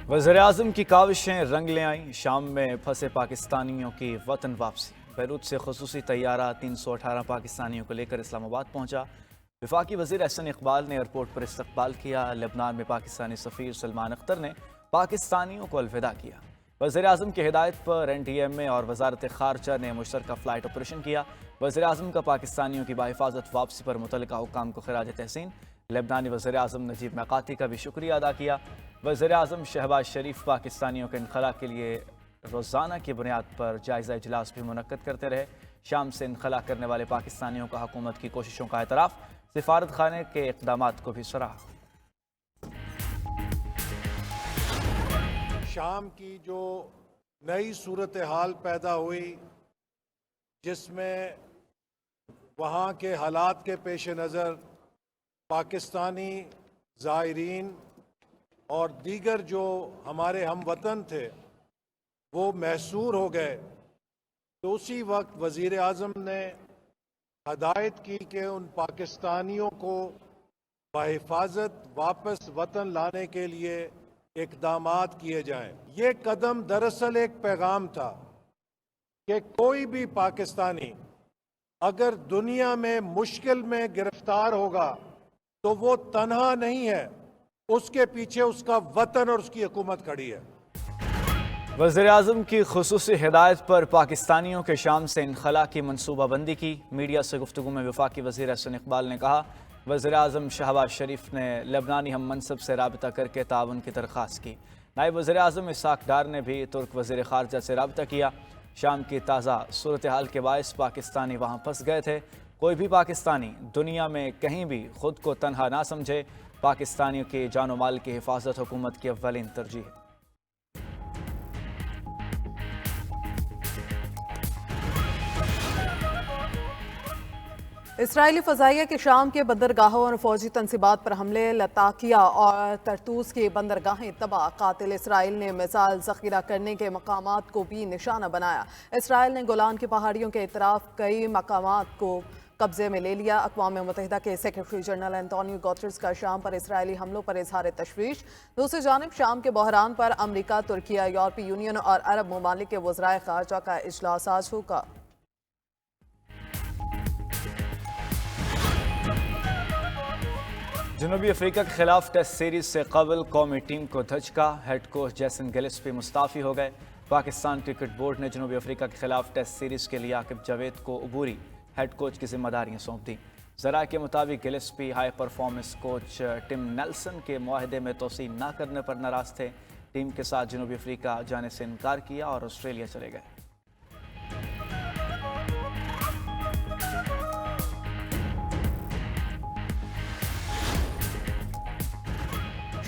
वज़ीर-ए-आज़म की काविशें रंग ले आईं। शाम में फंसे पाकिस्तानियों की वतन वापसी। बैरूत से खुसूसी तैयारा 318 पाकिस्तानियों को लेकर इस्लामाबाद पहुंचा। वफाकी वज़ीर एहसन इकबाल ने एयरपोर्ट पर इस्तकबाल किया। लेबनान में पाकिस्तानी सफ़ीर सलमान अख्तर ने पाकिस्तानियों को अलविदा किया। वज़ीर-ए-आज़म की हिदायत पर NDMA और वज़ारत ख़ारजा ने मुश्तरका फ़्लाइट ऑपरेशन किया। वज़ीर-ए-आज़म का पाकिस्तानियों की बाहिफाजत वापसी पर मुतल्लिका हुक्काम को खिराज तहसीन। लेबनानी वज़ीर-ए-आज़म नजीब मिकाती का भी शुक्रिया अदा किया। वज़ीर-ए-आज़म शहबाज शरीफ पाकिस्तानियों के इनखला के लिए रोज़ाना की बुनियाद पर जायज़ा इजलास भी मुनक्कद करते रहे। शाम से इनखला करने वाले पाकिस्तानियों का हुकूमत की कोशिशों का एतराफ़। सिफारत खाने के इक़दामात को भी सराहा। शाम की जो नई सूरत हाल पैदा हुई, जिसमें वहाँ के हालात के पेश नज़र पाकिस्तानी ज़ायरीन और दीगर जो हमारे हम वतन थे वो महसूर हो गए, तो उसी वक्त वज़ीर आज़म ने हदायत की कि उन पाकिस्तानियों को बहिफाजत वापस वतन लाने के लिए इक़दामात किए जाएं। ये कदम दरअसल एक पैगाम था कि कोई भी पाकिस्तानी अगर दुनिया में मुश्किल में गिरफ्तार होगा तो वो तन्हा नहीं है, उसके पीछे उसका वतन और उसकी हुकूमत खड़ी है। वज़ीर-ए-आज़म की खुसूसी हिदायत पर पाकिस्तानियों के शाम से इनखला की मनसूबाबंदी की। मीडिया से गुफ्तगू में वफाकी वज़ीर एहसन इकबाल ने कहा, वज़ीर-ए-आज़म शहबाज शरीफ ने लेबनानी हम मनसब से राबता करके ताउन की दरख्वास्त की। नायब वज़ीर-ए-आज़म इसहाक़ डार ने भी तुर्क वज़ीर ख़ारजा से राबता किया। शाम की ताज़ा सूरत हाल के बायस पाकिस्तानी वहाँ फंस गए थे। कोई भी पाकिस्तानी दुनिया में कहीं भी खुद को तनहा ना समझे। पाकिस्तानियों के जान माल की हिफाजत हुकूमत की अव्वलीन तरजीह है। इसराइली फ़ज़ाइया के शाम के बंदरगाहों और फौजी तनसीबात पर हमले। लताकिया और तरतूस की बंदरगाहें तबाह। कातिल इसराइल ने मिसाइल ज़ख़ीरा करने के मकामात को भी निशाना बनाया। इसराइल ने गोलान की पहाड़ियों के इतराफ़ कई मकामात को कब्जे में ले लिया। अक़वाम मुत्तहिदा के सेक्रेटरी जनरल एंटोनियो गुतेरेस का शाम पर इसराइली हमलों पर इजहार तशवीश। दूसरी जानिब शाम के बहरान पर अमरीका, तुर्किया, यूरोपीय यूनियन और अरब ममालिक के वज़राए ख़ारजा का इजलास आज होगा। जनूबी अफ्रीका के खिलाफ टेस्ट सीरीज से कबल कौमी टीम को धचका। हेड कोच जैसन गिलिस्पी मुस्ताफ़ी हो गए। पाकिस्तान क्रिकेट बोर्ड ने जनूबी अफ्रीका के खिलाफ टेस्ट सीरीज के लिए आकिब जावेद को अबूरी हेड कोच की जिम्मेदारियां सौंप दी। ज़राए के मुताबिक Gillespie high performance coach Tim Nelson के मुआहदे में तोसी न करने पर नाराज़ थे। टीम के साथ जनूबी अफ्रीका जाने से इनकार किया और ऑस्ट्रेलिया चले गए।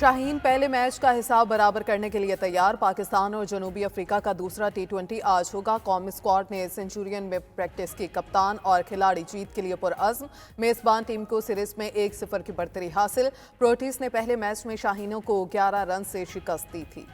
शाहीन पहले मैच का हिसाब बराबर करने के लिए तैयार। पाकिस्तान और जनूबी अफ्रीका का दूसरा T20 आज होगा। कौमी स्क्वाड ने सेंचुरियन में प्रैक्टिस की। कप्तान और खिलाड़ी जीत के लिए पुरअज़्म। मेज़बान टीम को सीरीज में 1-0 की बढ़तरी हासिल। प्रोटीज ने पहले मैच में शाहीनों को 11 रन से शिकस्त दी थी।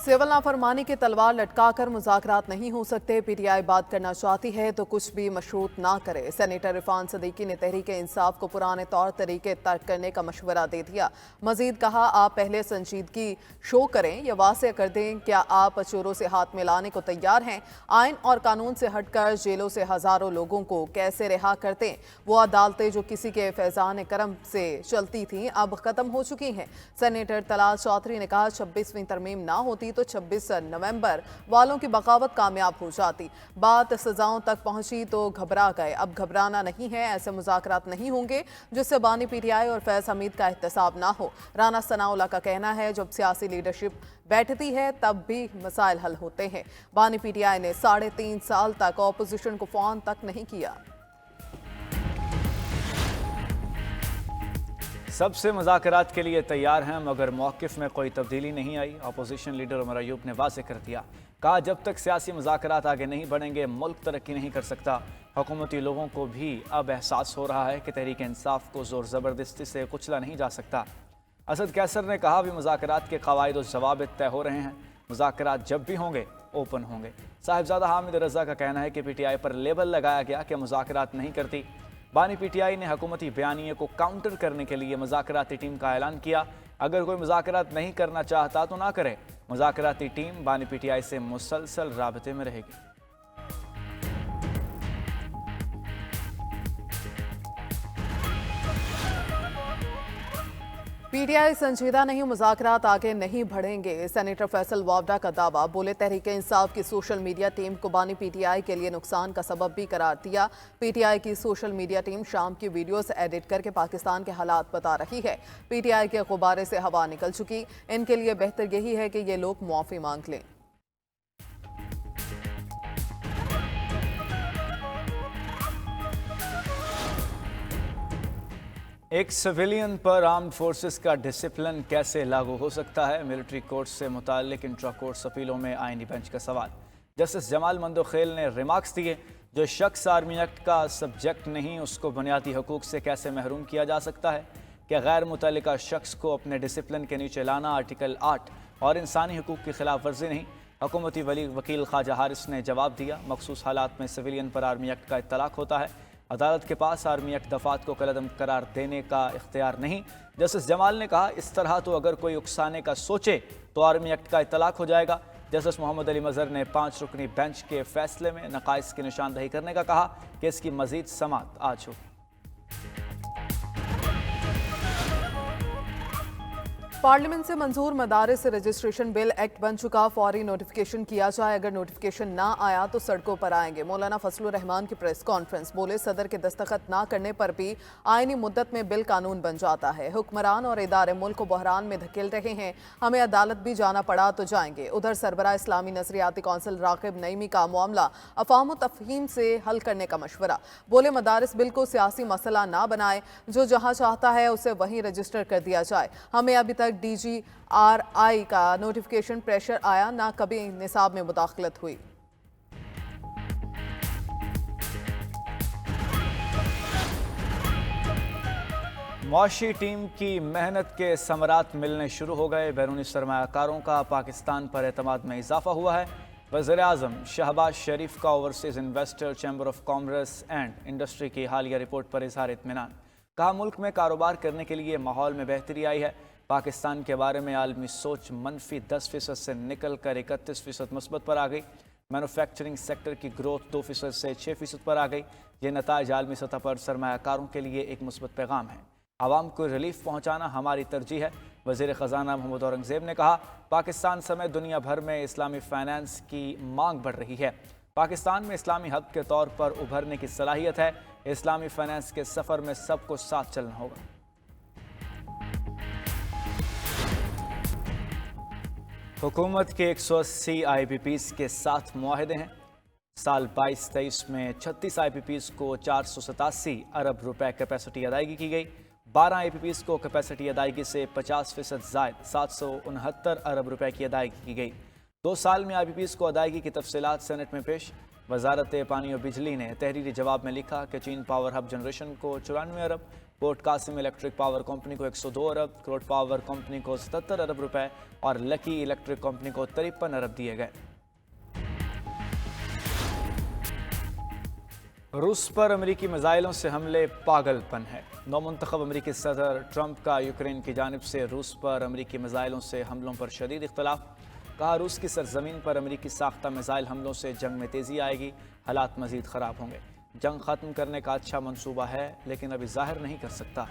सिविल नाफरमानी की तलवार लटकाकर मुज़ाकरात नहीं हो सकते। PTI बात करना चाहती है तो कुछ भी मशरूत ना करे। सेनेटर इरफान सदीकी ने तहरीक इंसाफ को पुराने तौर तरीके तर्क करने का मशवरा दे दिया। मजीद कहा, आप पहले संजीदगी शो करें या वाज़ेह कर दें क्या आप चोरों से हाथ मिलाने को तैयार हैं। आइन और कानून से हटकर जेलों से हज़ारों लोगों को कैसे रिहा करते हैं। वो अदालतें जो किसी के फैज़ान करम से चलती थीं अब ख़त्म हो चुकी हैं। सेनेटर तलाल चौधरी ने कहा, 26वीं तरमीम ना होती तो 26 नवंबर वालों की बगावत कामयाब हो जाती। बात सजाओं तक पहुंची तो घबरा गए। अब घबराना नहीं है। ऐसे मुज़ाकरात नहीं होंगे जिससे बानी PTI और फैज़ हमीद का एहतसाब ना हो। राना सनाउल्लाह का कहना है, जब सियासी लीडरशिप बैठती है तब भी मसाइल हल होते हैं। बानी PTI ने 3.5 साल तक ऑपोजिशन को फ़ोन तक नहीं किया। सबसे मुज़ाकरात के लिए तैयार हैं मगर मौक़िफ़ में कोई तब्दीली नहीं आई। अपोजिशन लीडर उमर अयूब ने वाज़ेह कर दिया। कहा, जब तक सियासी मुज़ाकरात आगे नहीं बढ़ेंगे मुल्क तरक्की नहीं कर सकता। हुकूमती लोगों को भी अब एहसास हो रहा है कि तहरीक इंसाफ को ज़ोर ज़बरदस्ती से कुचला नहीं जा सकता। असद कैसर ने कहा, भी मुज़ाकरात के क़वाइद और ज़वाबित तय हो रहे हैं। मुज़ाकरात जब भी होंगे ओपन होंगे। साहिबजादा हामिद रज़ा का कहना है कि PTI पर लेबल लगाया गया कि मुज़ाकरात नहीं करती। बानी पीटीआई ने हुकूमती बयानिए को काउंटर करने के लिए मुज़ाकराती टीम का ऐलान किया। अगर कोई मुज़ाकरात नहीं करना चाहता तो ना करे। मुज़ाकराती टीम बानी पीटीआई से मुसलसल राबते में रहेगी। पीटीआई संजीदा नहीं, मुज़ाकरात आगे नहीं बढ़ेंगे। सेनेटर फैसल वावडा का दावा। बोले तहरीक इंसाफ की सोशल मीडिया टीम को बानी पीटीआई के लिए नुकसान का सबब भी करार दिया। पीटीआई की सोशल मीडिया टीम शाम की वीडियोस एडिट करके पाकिस्तान के हालात बता रही है। पीटीआई के गुब्बारे से हवा निकल चुकी। इनके लिए बेहतर यही है कि ये लोग मुआफ़ी मांग लें। एक सिविलियन पर आर्म्ड फोर्सेस का डिसिप्लिन कैसे लागू हो सकता है? मिलिट्री कोर्ट से मुताल्लिक इंट्रा कोर्ट्स अपीलों में आईनी बेंच का सवाल। जस्टिस जमाल मंदोखेल ने रिमार्क्स दिए, जो शख्स आर्मी एक्ट का सब्जेक्ट नहीं उसको बुनियादी हकूक से कैसे महरूम किया जा सकता है? क्या गैर मुतल्लिका शख्स को अपने डिसिप्लिन के नीचे लाना आर्टिकल 8 और इंसानी हकूक की खिलाफ वर्जी नहीं? हुकूमती वकील ख्वाजा हारिस ने जवाब दिया, मखसूस हालात में सिविलियन पर आर्मी एक्ट का इत्तलाक होता है। अदालत के पास आर्मी एक्ट दफात को कलअदम करार देने का इख्तियार नहीं। जस्टिस जमाल ने कहा, इस तरह तो अगर कोई उकसाने का सोचे तो आर्मी एक्ट का इत्तलाक हो जाएगा। जस्टिस मोहम्मद अली मजहर ने 5 रुकनी बेंच के फैसले में नकाइस की निशानदही करने का कहा कि इसकी मजीद समाअत आज होगी। पार्लियामेंट से मंजूर मदारिस रजिस्ट्रेशन बिल एक्ट बन चुका। फौरी नोटिफिकेशन किया जाए। अगर नोटिफिकेशन ना आया तो सड़कों पर आएंगे। मौलाना फजलुर रहमान की प्रेस कॉन्फ्रेंस। बोले, सदर के दस्तखत ना करने पर भी आईनी मुद्दत में बिल कानून बन जाता है। हुक्मरान और इदारे मुल्क को बहरान में धकेल रहे हैं। हमें अदालत भी जाना पड़ा तो जाएंगे। उधर सरबरा इस्लामी नजरियाती कौंसिल रागिब नईमी का मामला अफाम तफहीम से हल करने का मशवरा। बोले, मदारिस बिल को सियासी मसला ना बनाए, जो जहाँ चाहता है उसे वहीं रजिस्टर कर दिया जाए। हमें अभी तक DGRI का नोटिफिकेशन प्रेशर आया, ना कभी निसाब में मुदाखलत हुई। मुआशी टीम की मेहनत के समरात मिलने शुरू हो गए। बैरूनी सरमायाकारों का पाकिस्तान पर एतमाद में इजाफा हुआ है। वज़ीर आज़म शहबाज शरीफ का overseas investor chamber of commerce and industry की हालिया रिपोर्ट पर इजहार इत्मीनान। कहा, मुल्क में कारोबार करने के लिए माहौल में बेहतरी आई है। पाकिस्तान के बारे में आलमी सोच मनफी 10% से निकल कर 31% मुस्बत पर आ गई। मैन्युफैक्चरिंग सेक्टर की ग्रोथ 2% से 6% पर आ गई। ये नताइज आलमी सतह पर सरमायाकारों के लिए एक मुस्बत पैगाम है। आवाम को रिलीफ पहुँचाना हमारी तरजीह है। वज़ीर ख़जाना मोहम्मद औरंगज़ेब ने कहा, पाकिस्तान समेत दुनिया भर में इस्लामी फाइनेंस की मांग बढ़ रही है। पाकिस्तान में इस्लामी हब के तौर पर उभरने की सलाहियत है। इस्लामी फाइनेंस के सफ़र में सबको साथ चलना होगा। हुकूमत के 180 IPPs के साथ मुआहदे हैं। साल 22-23 में 36 IPPs को 487 अरब रुपए कैपेसिटी अदायगी की गई। 12 IPPs को कैपेसिटी अदायगी से 50% ज़ायद 769 अरब रुपए की अदायगी की गई। 2 साल में IPPs को अदायगी की तफसीलात सेनेट में पेश। वजारत पानी और बिजली ने तहरीरी जवाब में लिखा कि चीन पावर हब जनरेशन को 94 अरब, port Qasim electric power company को 102 अरब, क्रोड पावर कंपनी को 77 अरब रुपए और लकी इलेक्ट्रिक कंपनी को 53 अरब दिए गए। रूस पर अमेरिकी मिसाइलों से हमले पागलपन है। नौमुंतखब अमेरिकी सदर ट्रंप का यूक्रेन की जानिब से रूस पर अमेरिकी मिसाइलों से हमलों पर शदीद इख्तलाफ। कहा, रूस की सरजमीन पर अमेरिकी साख्ता मिसाइल हमलों से जंग में तेज़ी आएगी, हालात मज़ीद ख़राब होंगे। जंग ख़त्म करने का अच्छा मंसूबा है, लेकिन अभी जाहिर नहीं कर सकता।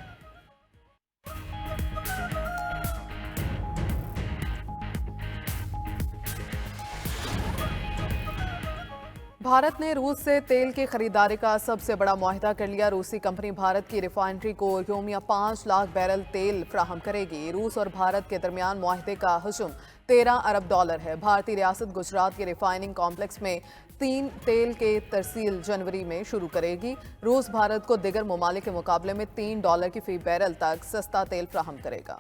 भारत ने रूस से तेल की खरीदारी का सबसे बड़ा मुआहदा कर लिया। रूसी कंपनी भारत की रिफाइनरी को योमिया 5 लाख बैरल तेल फ्राहम करेगी। रूस और भारत के दरमियान मुआहदे का हजम $13 अरब है। भारतीय रियासत गुजरात के रिफाइनिंग कॉम्प्लेक्स में 3 तेल के तरसील जनवरी में शुरू करेगी। रूस भारत को दिगर ममालिक के मुकाबले में $3 की फी बैरल तक सस्ता तेल फ्राहम करेगा।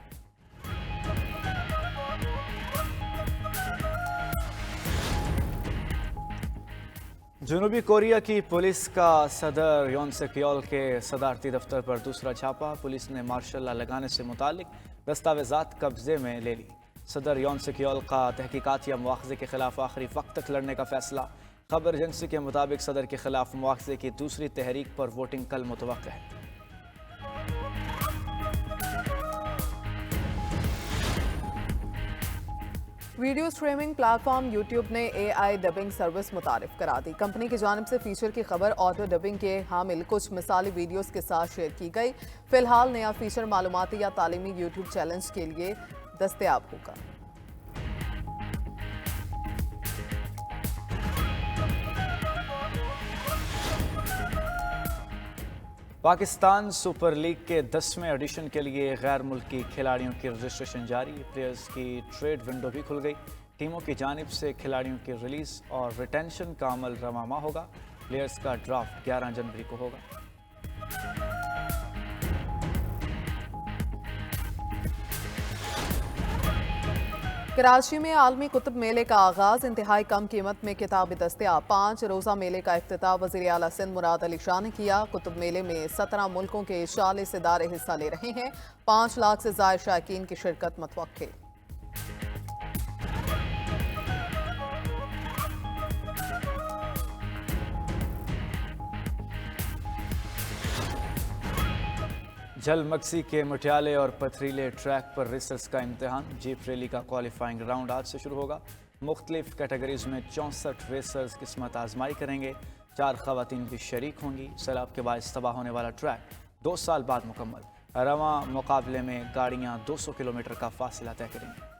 जनूबी कोरिया की पुलिस का सदर योन सेक योल के सदारती दफ्तर पर दूसरा छापा। पुलिस ने मार्शल लॉ लगाने से मुतालिक दस्तावेजात कब्जे में ले ली। सदर योन सेक योल का तहकीकात या मुआखजे के खिलाफ आखिरी वक्त तक लड़ने का फैसला। खबर एजेंसी के मुताबिक सदर के खिलाफ मुआवजे की दूसरी तहरीक पर वोटिंग कल मुतवक्किल है। वीडियो स्ट्रीमिंग प्लेटफॉर्म यूट्यूब ने AI डबिंग सर्विस मुतारिफ करा दी। कंपनी की जानिब से फीचर की खबर ऑटो डबिंग के हामिल कुछ मिसाली वीडियोस के साथ शेयर की गई। फिलहाल नया फीचर मालूमाती या तालीमी यूट्यूब चैलेंज के लिए दस्तयाब होगा। पाकिस्तान सुपर लीग के 10वें एडिशन के लिए गैर मुल्की खिलाड़ियों की रजिस्ट्रेशन जारी। प्लेयर्स की ट्रेड विंडो भी खुल गई। टीमों की जानिब से खिलाड़ियों की रिलीज और रिटेंशन का अमल रवामा होगा। प्लेयर्स का ड्राफ्ट 11 जनवरी को होगा। कराची में आलमी कुतुब मेले का आगाज। इंतहाई कम कीमत में किताबें दस्तयाब। 5 रोज़ा मेले का इफ्तिताह वज़ीर आला सिंध मुराद अली शाह ने किया। कुतुब मेले में 17 मुल्कों के 40 इदारे हिस्सा ले रहे हैं। 5 लाख से ज़ायद शायकीन की शिरकत मुतवक्किल। जलमक्सी के मटियाले और पथरीले ट्रैक पर रेसर्स का इम्तिहान। जीप रैली का क्वालिफाइंग राउंड आज से शुरू होगा। मुख्तलिफ कैटेगरीज में 64 रेसर्स किस्मत आजमाई करेंगे। 4 खवातीन भी शरीक होंगी। सैलाब के बायस तबाह होने वाला ट्रैक 2 साल बाद मुकम्मल। रवां मुकाबले में गाड़ियां 200 किलोमीटर का फासला तय करेंगी।